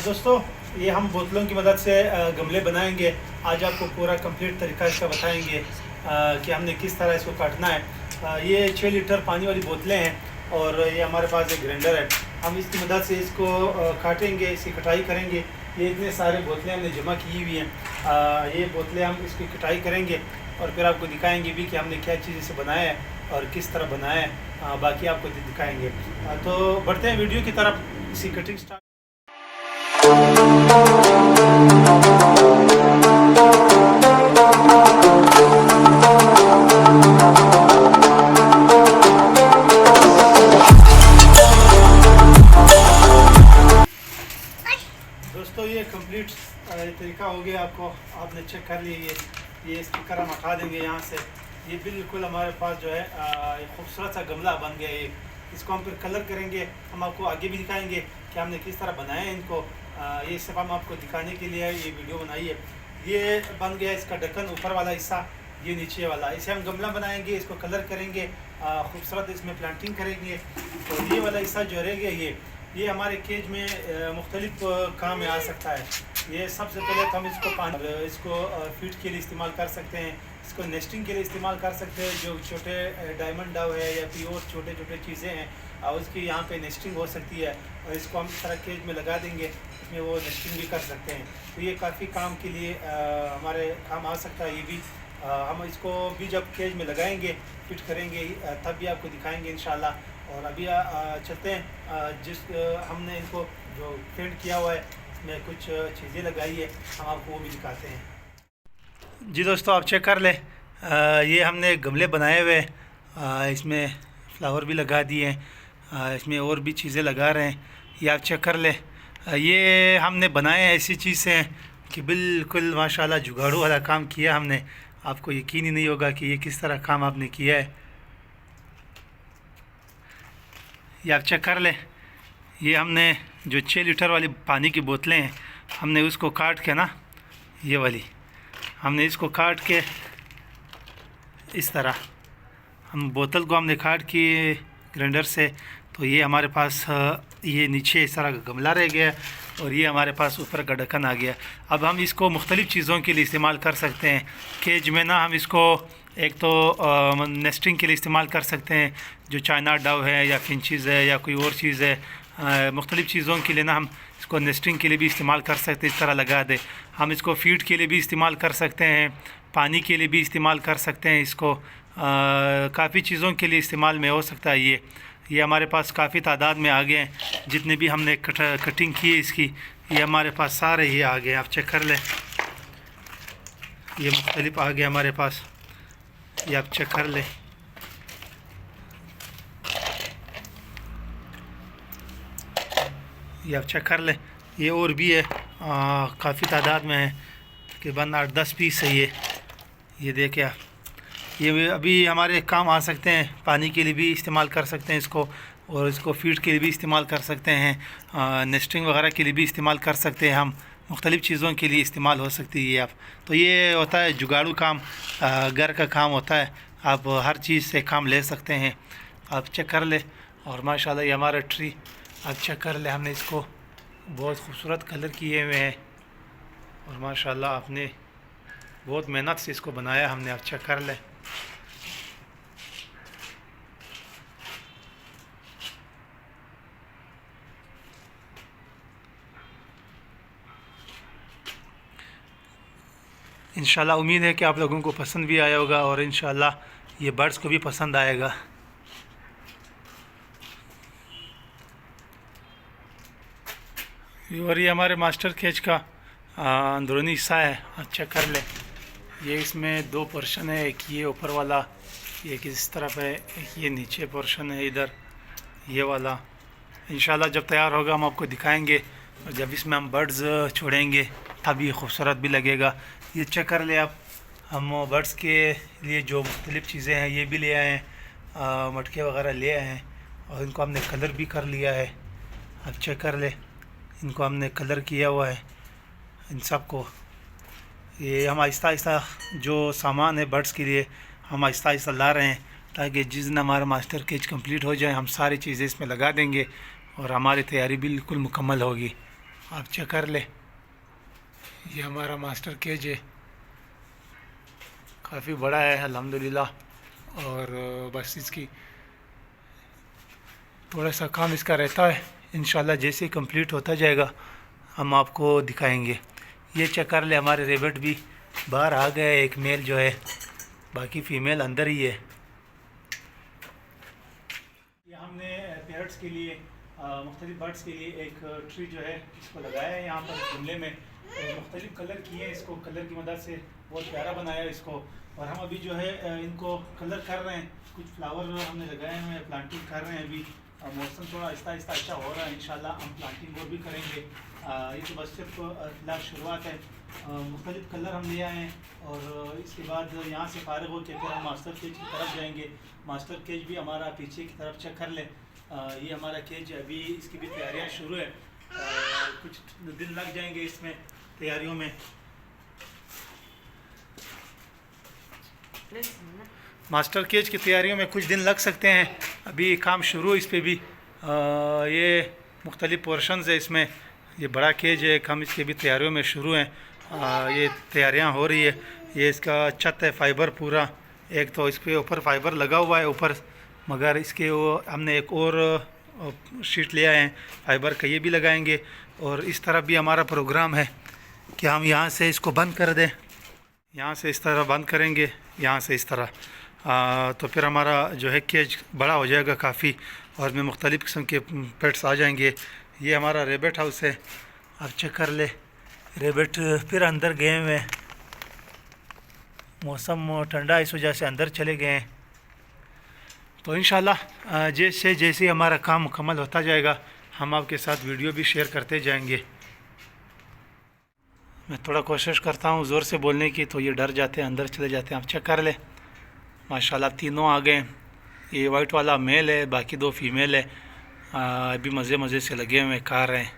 दोस्तों, ये हम बोतलों की मदद से गमले बनाएंगे। आज आपको पूरा कंप्लीट तरीका इसका बताएंगे कि हमने किस तरह इसको काटना है। ये 6 लीटर पानी वाली बोतलें हैं और ये हमारे पास एक ग्राइंडर है। हम इसकी मदद से इसको काटेंगे, इसकी कटाई करेंगे। ये इतने सारे बोतलें हमने जमा की हुई हैं। ये बोतलें हम इसकी कटाई करेंगे और फिर आपको दिखाएंगे भी कि हमने क्या चीज़ से बनाया है और किस तरह बनाया है। बाकी आपको दिखाएंगे। तो बढ़ते हैं वीडियो की तरफ। इसी कटिंग स्टार्ट। दोस्तों, ये कंप्लीट तरीका हो गया। आपने चेक कर लिया। ये स्पीकर हम हटा देंगे यहाँ से। ये बिल्कुल हमारे पास जो है खूबसूरत सा गमला बन गया। ये इसको हम फिर कलर करेंगे। हम आपको आगे भी दिखाएंगे कि हमने किस तरह बनाया है इनको। ये सब हम आपको दिखाने के लिए ये वीडियो बनाई है। ये बन गया इसका ढक्कन, ऊपर वाला हिस्सा, ये नीचे वाला। इसे हम गमला बनाएंगे, इसको कलर करेंगे, खूबसूरत इसमें प्लांटिंग करेंगे। तो ये वाला हिस्सा जो रहेगा ये हमारे केज में मुख्तलिफ काम में आ सकता है। ये सबसे पहले तो हम इसको फीड के लिए इस्तेमाल कर सकते हैं। इसको नेस्टिंग के लिए इस्तेमाल कर सकते हैं। जो छोटे डायमंड डव है या कोई और छोटे छोटे चीज़ें हैं और उसकी यहाँ पे नेस्टिंग हो सकती है और इसको हम इस तरह केज में लगा देंगे, इसमें वो नेस्टिंग भी कर सकते हैं। तो ये काफ़ी काम के लिए हमारे काम आ सकता है। ये भी हम इसको भी जब केज में लगाएंगे, फिट करेंगे, तब भी आपको दिखाएंगे इंशाल्लाह। और अभी चलते हैं। हमने इनको जो पेंट किया हुआ है इसमें कुछ चीज़ें लगाई है, हम आपको वो भी दिखाते हैं। जी दोस्तों, आप चेक कर लें। ये हमने गमले बनाए हुए हैं। इसमें फ्लावर भी लगा दिए हैं। इसमें और भी चीज़ें लगा रहे हैं। ये आप चेक कर लें। ये हमने बनाए ऐसी चीज़ हैं कि बिल्कुल माशाल्लाह जुगाड़ू वाला काम किया हमने। आपको यकीन ही नहीं होगा कि ये किस तरह काम आपने किया है। ये आप चेक कर लें। ये हमने जो 6 लीटर वाली पानी की बोतलें हैं, हमने उसको काट के ना, ये वाली हमने इसको काट के इस तरह हम बोतल को हमने काट के ग्राइंडर से, तो ये हमारे पास ये नीचे इस तरह का गमला रह गया और ये हमारे पास ऊपर का ढक्कन आ गया। अब हम इसको मुख्तलिफ़ चीज़ों के लिए इस्तेमाल कर सकते हैं। केज में ना हम इसको एक तो नेस्टिंग के लिए इस्तेमाल कर सकते हैं, जो चाइना डव है या फिंचीज़ है या कोई और चीज़ है। मुख्तलिफ़ चीज़ों के लिए ना हम इसको नेस्टिंग के लिए भी इस्तेमाल कर सकते हैं। इस तरह लगा दे। हम इसको फीड के लिए भी इस्तेमाल कर सकते हैं, पानी के लिए भी इस्तेमाल कर सकते हैं। इसको काफ़ी चीज़ों के लिए इस्तेमाल में हो सकता है। ये हमारे पास काफ़ी तादाद में आ गए हैं। जितने भी हमने कटिंग की है इसकी, ये हमारे पास सारे ये आ गए। आप चेक कर लें। ये मुख्तलिफ आ गए हमारे पास। ये आप चेक कर लें। ये आप चेक कर लें। ये और भी है, काफ़ी तादाद में है, तकरीबन 8-10 पीस है ये देखें आप। ये अभी हमारे काम आ सकते हैं। पानी के लिए भी इस्तेमाल कर सकते हैं इसको, और इसको फीड के लिए भी इस्तेमाल कर सकते हैं। नेस्टिंग वगैरह के लिए भी इस्तेमाल कर सकते हैं। हम मुख्तलिफ़ चीज़ों के लिए इस्तेमाल हो सकती है। आप तो ये होता है जुगाड़ू काम, घर का काम होता है। आप हर चीज़ से काम ले सकते हैं। आप चेक कर ले। और माशाल्लाह ये हमारा ट्री आप चेक कर ले। हमने इसको बहुत खूबसूरत कलर किए हुए हैं और माशाल्लाह आपने बहुत मेहनत से इसको बनाया हमने। आप चेक कर ले। इंशाल्लाह उम्मीद है कि आप लोगों को पसंद भी आया होगा और इंशाल्लाह ये बर्ड्स को भी पसंद आएगा। और ये हमारे मास्टर केज का अंदरूनी हिस्सा है। आप चेक कर ले। ये इसमें 2 पोर्शन है, एक ये ऊपर वाला, एक इस तरफ है, एक ये नीचे पोर्शन है इधर ये वाला। इंशाल्लाह जब तैयार होगा हम आपको दिखाएंगे और जब इसमें हम बर्ड्स छोड़ेंगे अच्छा भी खूबसूरत भी लगेगा। ये चेक कर ले आप। हम बर्ड्स के लिए जो मुख्तलिफ़ चीज़ें हैं ये भी ले आए हैं, मटके वगैरह ले आए हैं और इनको हमने कलर भी कर लिया है। आप चेक कर ले, इनको हमने कलर किया हुआ है इन सब को। ये हम आहिस्ता आहिस्ता जो सामान है बर्ड्स के लिए हम आहिस्ता आहिस्ता ला रहे हैं, ताकि जिस दिन हमारा मास्टर केज कंप्लीट हो जाए हम सारी चीज़ें इसमें लगा देंगे और हमारी तैयारी बिल्कुल मुकम्मल होगी। आप चेक कर ले, ये हमारा मास्टर केज है, काफ़ी बड़ा है अल्हम्दुलिल्लाह। और बस इसकी थोड़ा सा काम इसका रहता है, इंशाल्लाह जैसे ही कंप्लीट होता जाएगा हम आपको दिखाएंगे। ये चेक कर ले, हमारे रेबट भी बाहर आ गए, एक मेल जो है, बाकी फ़ीमेल अंदर ही है। ये हमने पैरट्स के लिए, मुख्तलिफ बर्ड्स के लिए एक ट्री जो है इसको लगाया है यहाँ पर गमले में, मुख्तलिफ कलर किए हैं इसको, कलर की मदद से बहुत प्यारा बनाया इसको। और हम अभी जो है इनको कलर कर रहे हैं, कुछ फ्लावर हमने लगाए हुए हैं, प्लांटिंग कर रहे हैं अभी। मौसम थोड़ा आहिस्ता आहिस्ता अच्छा हो रहा है, इंशाल्लाह हम प्लांटिंग और भी करेंगे। ये तो बस सिर्फ फिलहाल शुरुआत है। मुख्तलिफ कलर हम ले आए हैं और इसके बाद यहाँ से फारिग हो के फिर हम मास्टर केज की तरफ जाएंगे। मास्टर केज भी हमारा पीछे की तरफ चेक कर लें। ये हमारा केज अभी इसकी भी तैयारियाँ शुरू है, कुछ दिन लग जाएंगे इसमें तैयारियों में। मास्टर केज की तैयारियों में कुछ दिन लग सकते हैं, अभी काम शुरू इस पे भी। ये मुख्तलिफ पोर्शंस है इसमें, ये बड़ा केज है, हम इसके भी तैयारियों में शुरू हैं। ये तैयारियां हो रही है। ये इसका छत है फाइबर पूरा, एक तो इस पे ऊपर फाइबर लगा हुआ है ऊपर, मगर इसके वो हमने एक और शीट ले आए हैं फाइबर का, ये भी लगाएंगे। और इस तरह भी हमारा प्रोग्राम है कि हम यहाँ से इसको बंद कर दें, यहाँ से इस तरह बंद करेंगे, यहाँ से इस तरह। तो फिर हमारा जो है केज बड़ा हो जाएगा काफ़ी और इसमें मुख्तलिफ़ किस्म के पेट्स आ जाएंगे। ये हमारा रेबिट हाउस है, आप चेक कर ले। रेबिट फिर अंदर गए हुए हैं, मौसम ठंडा इस वजह से अंदर चले गए हैं। तो इंशाल्लाह जैसे जैसे हमारा काम मुकम्मल होता जाएगा हम आपके साथ वीडियो भी शेयर करते जाएंगे। मैं थोड़ा कोशिश करता हूँ ज़ोर से बोलने की, तो ये डर जाते हैं, अंदर चले जाते हैं। आप चेक कर ले, माशाल्लाह तीनों आ गए। ये वाइट वाला मेल है, बाकी दो फीमेल है, अभी मज़े मज़े से लगे हुए खा रहे हैं।